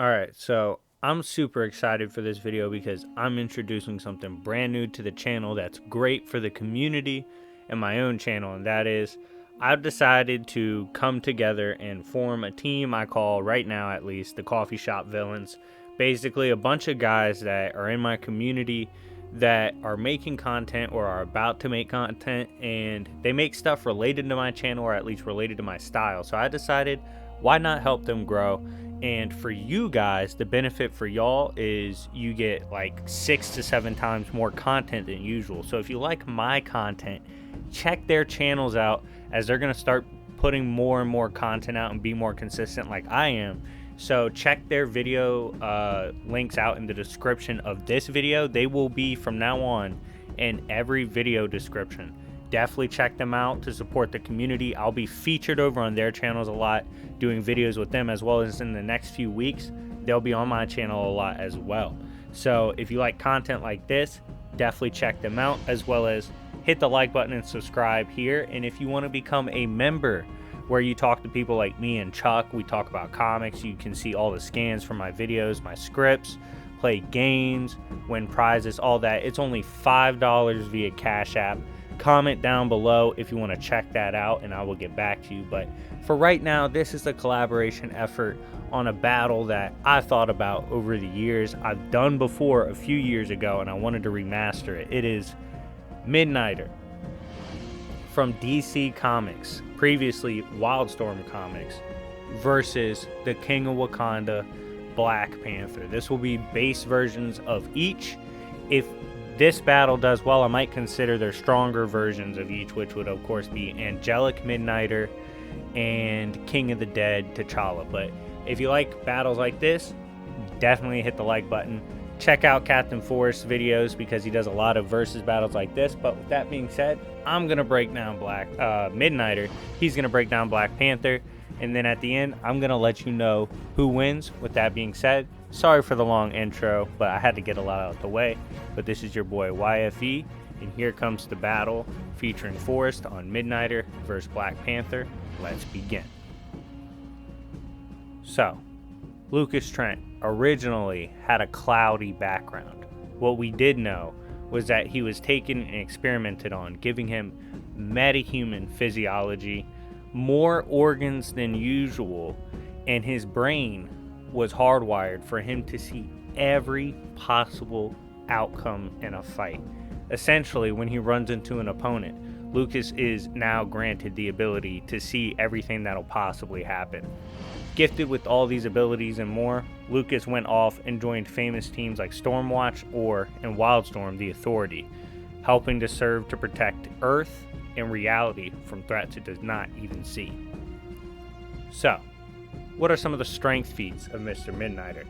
Alright, so I'm super excited for this video because I'm introducing something brand new to the channel that's great for the community and my own channel, and that is I've decided to come together and form a team I call, right now at least, the Coffee Shop Villains. Basically a bunch of guys that are in my community that are making content or are about to make content, and they make stuff related to my channel or at least related to my style. So I decided, why not help them grow? And for you guys, the benefit for y'all is you get like 6 to 7 times more content than usual. So if you like my content, check their channels out, as they're going to start putting more and more content out and be more consistent like I am. So check their video links out in the description of this video. They will be from now on in every video description. Definitely check them out to support the community. I'll be featured over on their channels a lot, doing videos with them, as well as in the next few weeks they'll be on my channel a lot as well. So if you like content like this, definitely check them out, as well as hit the like button and subscribe here. And if you want to become a member, where you talk to people like me and Chuck, we talk about comics, you can see all the scans from my videos, my scripts, play games, win prizes, all that. It's only $5 via Cash App. Comment down below if you want to check that out and I will get back to you. But for right now, this is a collaboration effort on a battle that I thought about over the years. I've done before a few years ago and I wanted to remaster it. It is Midnighter from DC Comics, previously Wildstorm Comics, versus the King of Wakanda, Black Panther. This will be base versions of each. If this battle does well, I might consider their stronger versions of each, which would of course be Angelic Midnighter and King of the Dead T'Challa. But if you like battles like this, definitely hit the like button. Check out Captain Forrest's videos because he does a lot of versus battles like this. But with that being said, I'm gonna break down Midnighter. He's gonna break down Black Panther, and then at the end, I'm gonna let you know who wins. With that being said, sorry for the long intro, but I had to get a lot out of the way. But this is your boy YFE, and here comes the battle featuring Forrest on Midnighter versus Black Panther. Let's begin. So, Lucas Trent originally had a cloudy background. What we did know was that he was taken and experimented on, giving him metahuman physiology, more organs than usual, and his brain was hardwired for him to see every possible outcome in a fight. Essentially, when he runs into an opponent, Lucas is now granted the ability to see everything that'll possibly happen. Gifted with all these abilities and more, Lucas went off and joined famous teams like Stormwatch or, in Wildstorm, the Authority, helping to serve to protect Earth and reality from threats it does not even see. So, what are some of the strength feats of Mr. Midnighter?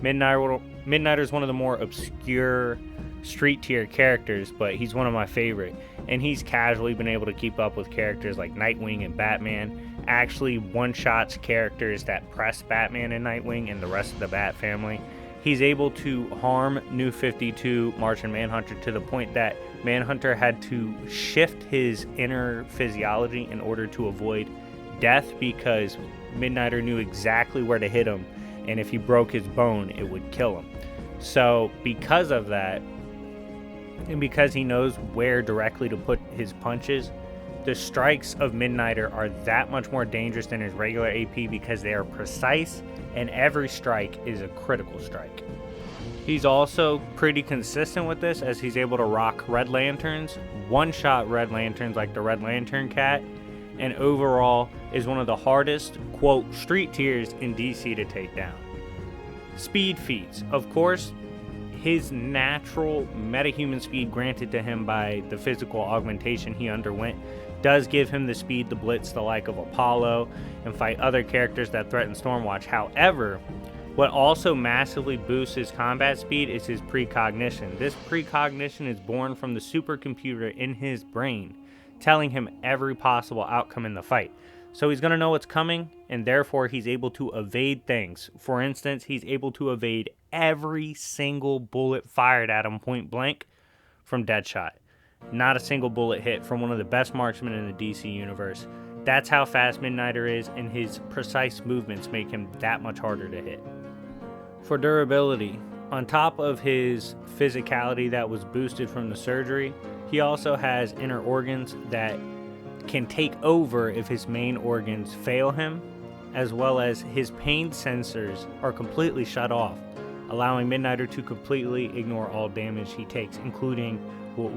Midnighter is one of the more obscure street tier characters, but he's one of my favorite, and he's casually been able to keep up with characters like Nightwing and Batman. Actually one-shots characters that press Batman and Nightwing and the rest of the Bat family. He's able to harm New 52, Martian Manhunter, to the point that Manhunter had to shift his inner physiology in order to avoid death, because Midnighter knew exactly where to hit him, and if he broke his bone, it would kill him. So because of that, and because he knows where directly to put his punches, the strikes of Midnighter are that much more dangerous than his regular AP because they are precise, and every strike is a critical strike. He's also pretty consistent with this, as he's able to rock Red Lanterns, one-shot Red Lanterns like the Red Lantern Cat, and overall is one of the hardest, quote, street tiers in DC to take down. Speed feats. Of course, his natural metahuman speed granted to him by the physical augmentation he underwent does give him the speed to blitz the like of Apollo and fight other characters that threaten Stormwatch. However, what also massively boosts his combat speed is his precognition. This precognition is born from the supercomputer in his brain, telling him every possible outcome in the fight. So he's going to know what's coming, and therefore he's able to evade things. For instance, he's able to evade every single bullet fired at him point blank from Deadshot. Not a single bullet hit from one of the best marksmen in the DC universe. That's how fast Midnighter is, and his precise movements make him that much harder to hit. For durability, on top of his physicality that was boosted from the surgery, he also has inner organs that can take over if his main organs fail him, as well as his pain sensors are completely shut off, allowing Midnighter to completely ignore all damage he takes, including what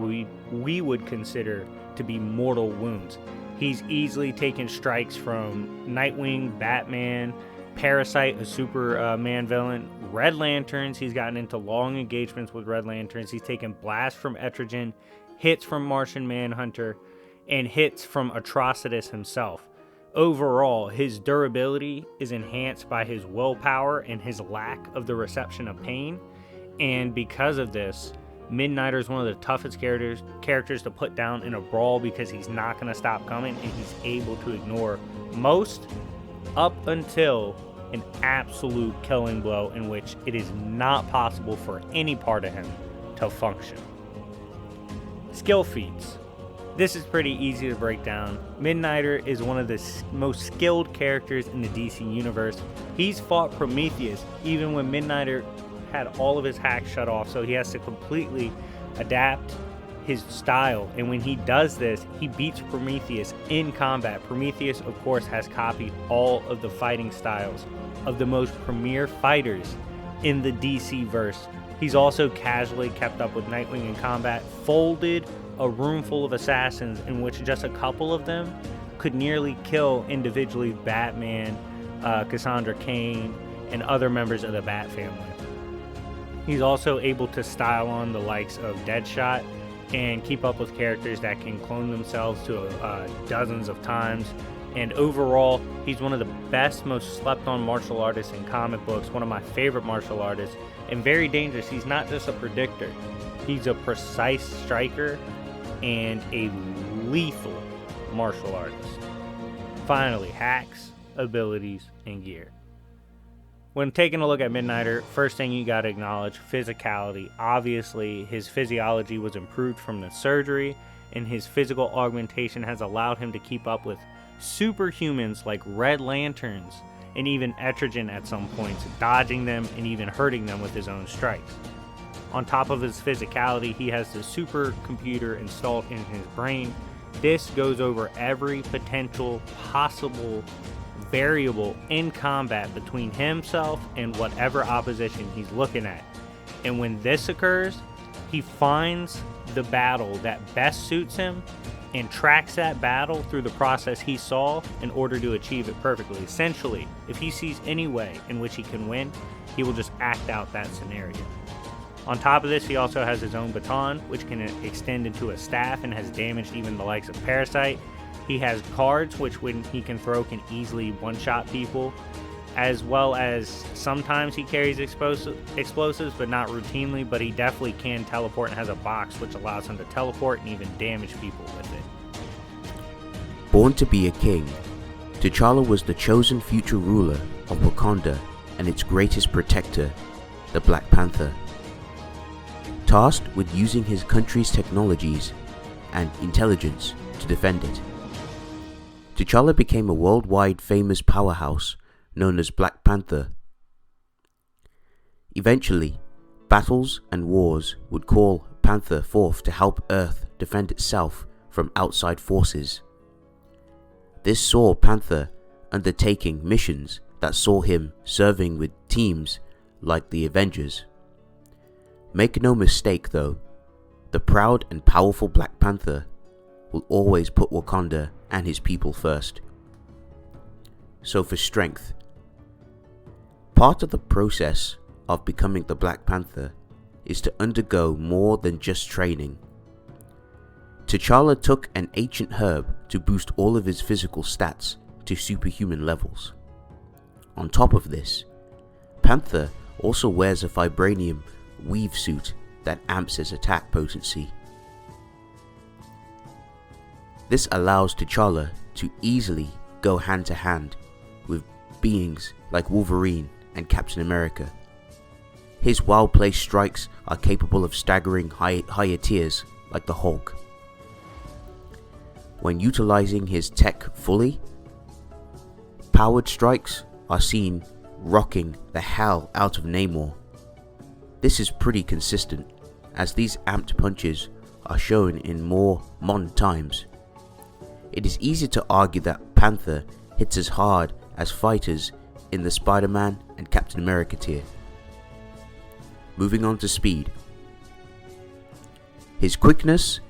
we would consider to be mortal wounds. He's easily taken strikes from Nightwing, Batman, Parasite, a Superman villain, Red Lanterns. He's gotten into long engagements with Red Lanterns. He's taken blasts from Etrigan, hits from Martian Manhunter, and hits from Atrocitus himself. Overall, his durability is enhanced by his willpower and his lack of the reception of pain, and because of this, Midnighter is one of the toughest characters to put down in a brawl because he's not going to stop coming, and he's able to ignore most up until an absolute killing blow in which it is not possible for any part of him to function. Skill feats. This is pretty easy to break down. Midnighter is one of the most skilled characters in the DC universe. He's fought Prometheus even when Midnighter had all of his hacks shut off, so he has to completely adapt his style, and when he does this, he beats Prometheus in combat. Prometheus, of course, has copied all of the fighting styles of the most premier fighters in the DC verse. He's also casually kept up with Nightwing in combat, folded a room full of assassins in which just a couple of them could nearly kill individually Batman, Cassandra Cain, and other members of the Bat family. He's also able to style on the likes of Deadshot and keep up with characters that can clone themselves to dozens of times. And overall, he's one of the best, most slept on martial artists in comic books, one of my favorite martial artists, and very dangerous. He's not just a predictor, he's a precise striker and a lethal martial artist. Finally, hacks, abilities, and gear. When taking a look at Midnighter, first thing you gotta acknowledge, physicality. Obviously, his physiology was improved from the surgery, and his physical augmentation has allowed him to keep up with superhumans like Red Lanterns and even Etrigan at some points, dodging them and even hurting them with his own strikes. On top of his physicality, he has the supercomputer installed in his brain. This goes over every potential possible variable in combat between himself and whatever opposition he's looking at. And when this occurs, he finds the battle that best suits him and tracks that battle through the process he saw in order to achieve it perfectly. Essentially, if he sees any way in which he can win, he will just act out that scenario. On top of this, he also has his own baton, which can extend into a staff and has damaged even the likes of Parasite. He has cards, which when he can throw can easily one-shot people, as well as sometimes he carries explosives, but not routinely, but he definitely can teleport and has a box which allows him to teleport and even damage people with it. Born to be a king, T'Challa was the chosen future ruler of Wakanda and its greatest protector, the Black Panther. Tasked with using his country's technologies and intelligence to defend it, T'Challa became a worldwide famous powerhouse known as Black Panther. Eventually, battles and wars would call Panther forth to help Earth defend itself from outside forces. This saw Panther undertaking missions that saw him serving with teams like the Avengers. Make no mistake though, the proud and powerful Black Panther will always put Wakanda and his people first. So for strength, part of the process of becoming the Black Panther is to undergo more than just training. T'Challa took an ancient herb to boost all of his physical stats to superhuman levels. On top of this, Panther also wears a vibranium weave suit that amps his attack potency. This allows T'Challa to easily go hand to hand with beings like Wolverine and Captain America. His well-placed strikes are capable of staggering higher tiers like the Hulk. When utilizing his tech fully, powered strikes are seen rocking the hell out of Namor. This is pretty consistent, as these amped punches are shown in more modern times. It is easy to argue that Panther hits as hard as fighters in the Spider-Man and Captain America tier. Moving on to speed. His quickness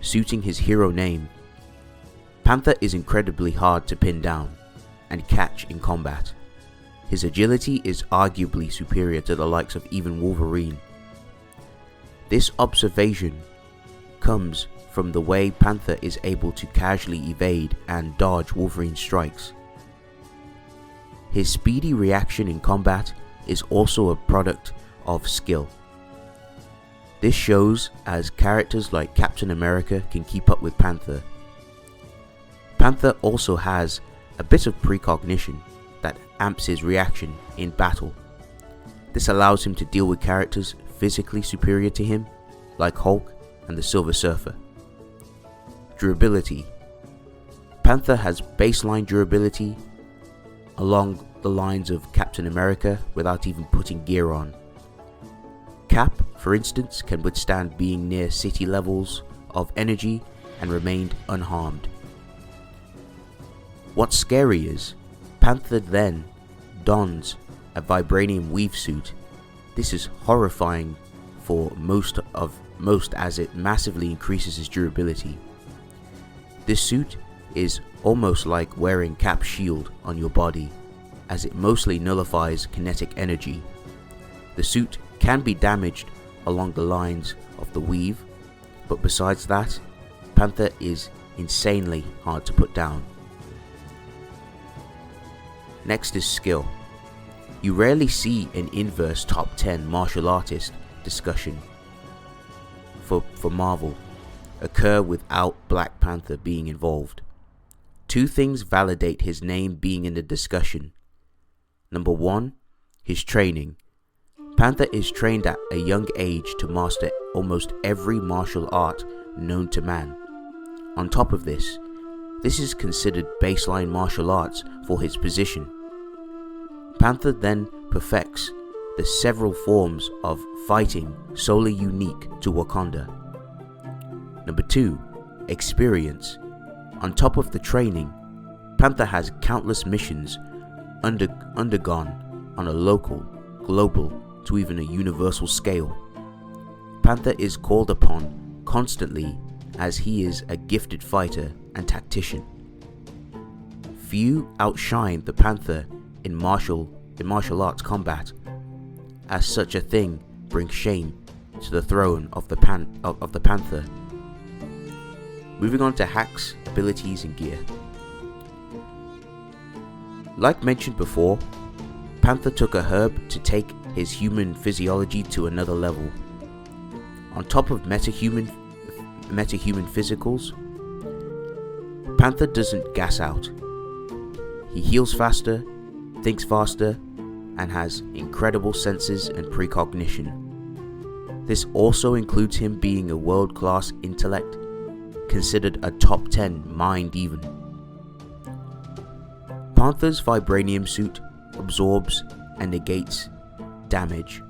suiting his hero name, Panther is incredibly hard to pin down and catch in combat. His agility is arguably superior to the likes of even Wolverine. This observation comes from the way Panther is able to casually evade and dodge Wolverine's strikes. His speedy reaction in combat is also a product of skill. This shows as characters like Captain America can keep up with Panther. Panther also has a bit of precognition that amps his reaction in battle. This allows him to deal with characters physically superior to him, like Hulk and the Silver Surfer. Durability. Panther has baseline durability along the lines of Captain America without even putting gear on. Cap, for instance, can withstand being near city levels of energy and remained unharmed. What's scary is, Panther then dons a vibranium weave suit. This is horrifying for most as it massively increases his durability. This suit is almost like wearing Cap's shield on your body, as it mostly nullifies kinetic energy. The suit can be damaged along the lines of the weave, but besides that, Panther is insanely hard to put down. Next is skill. You rarely see an inverse top 10 martial artist discussion for Marvel occur without Black Panther being involved. Two things validate his name being in the discussion. Number one, his training. Panther is trained at a young age to master almost every martial art known to man. On top of this is considered baseline martial arts for his position. Panther then perfects the several forms of fighting solely unique to Wakanda. Number 2, experience. On top of the training, Panther has countless missions undergone on a local, global, to even a universal scale. Panther is called upon constantly as he is a gifted fighter and tactician. Few outshine the Panther in martial arts combat, as such a thing brings shame to the throne of the Panther. Moving on to hacks, abilities and gear. Like mentioned before, Panther took a herb to take his human physiology to another level. On top of metahuman physicals, Panther doesn't gas out. He heals faster, thinks faster, and has incredible senses and precognition. This also includes him being a world-class intellect, considered a top 10 mind even. Panther's vibranium suit absorbs and negates damage.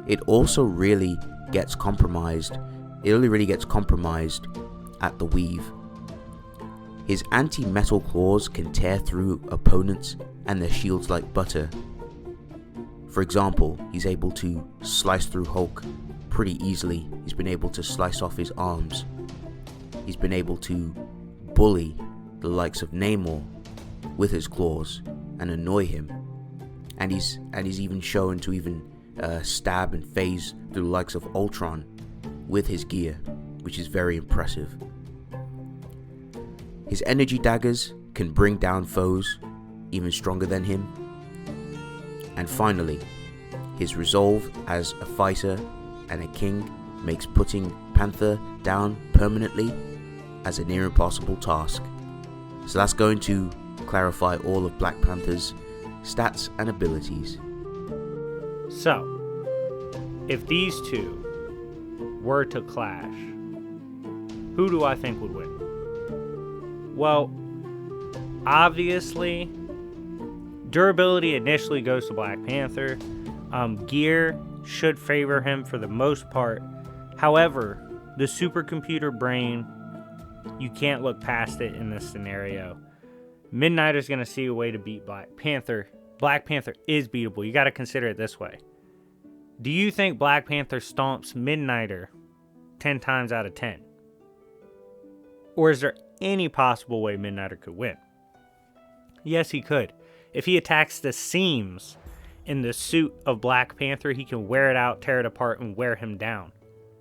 It also really gets compromised. It only really gets compromised at the weave. His anti-metal claws can tear through opponents and their shields like butter. For example, he's able to slice through Hulk pretty easily. He's been able to slice off his arms. He's been able to bully the likes of Namor with his claws and annoy him. And he's even shown to even stab and phase through the likes of Ultron with his gear, which is very impressive. His energy daggers can bring down foes even stronger than him. And finally, his resolve as a fighter and a king makes putting Panther down permanently as a near impossible task. So that's going to clarify all of Black Panther's stats and abilities. So, if these two were to clash, who do I think would win? Well, obviously, Durability initially goes to Black Panther. Gear should favor him for the most part. However, the supercomputer brain, you can't look past it in this scenario. Midnighter's going to see a way to beat Black Panther. Black Panther is beatable. You got to consider it this way. Do you think Black Panther stomps Midnighter 10 times out of 10? Or is there any possible way Midnighter could win? Yes, he could. If he attacks the seams in the suit of Black Panther, he can wear it out, tear it apart, and wear him down.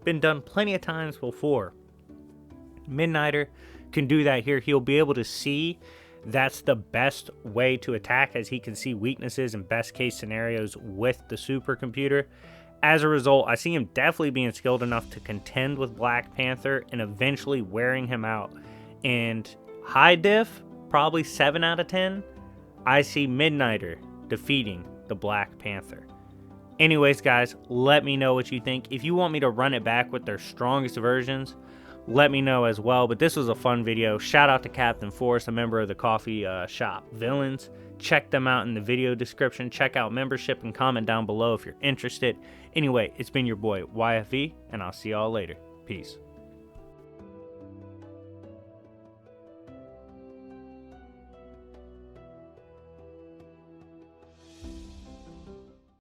Been done plenty of times before. Midnighter can do that here. He'll be able to see that's the best way to attack, as he can see weaknesses and best case scenarios with the supercomputer. As a result, I see him definitely being skilled enough to contend with Black Panther and eventually wearing him out. And high diff, probably 7 out of 10, I see Midnighter defeating the Black Panther. Anyways, guys, let me know what you think. If you want me to run it back with their strongest versions, let me know as well. But this was a fun video. Shout out to Captain Force, a member of the coffee shop Villains. Check them out in the video description. Check out membership and comment down below if you're interested. Anyway, it's been your boy YFV, and I'll see y'all later. Peace.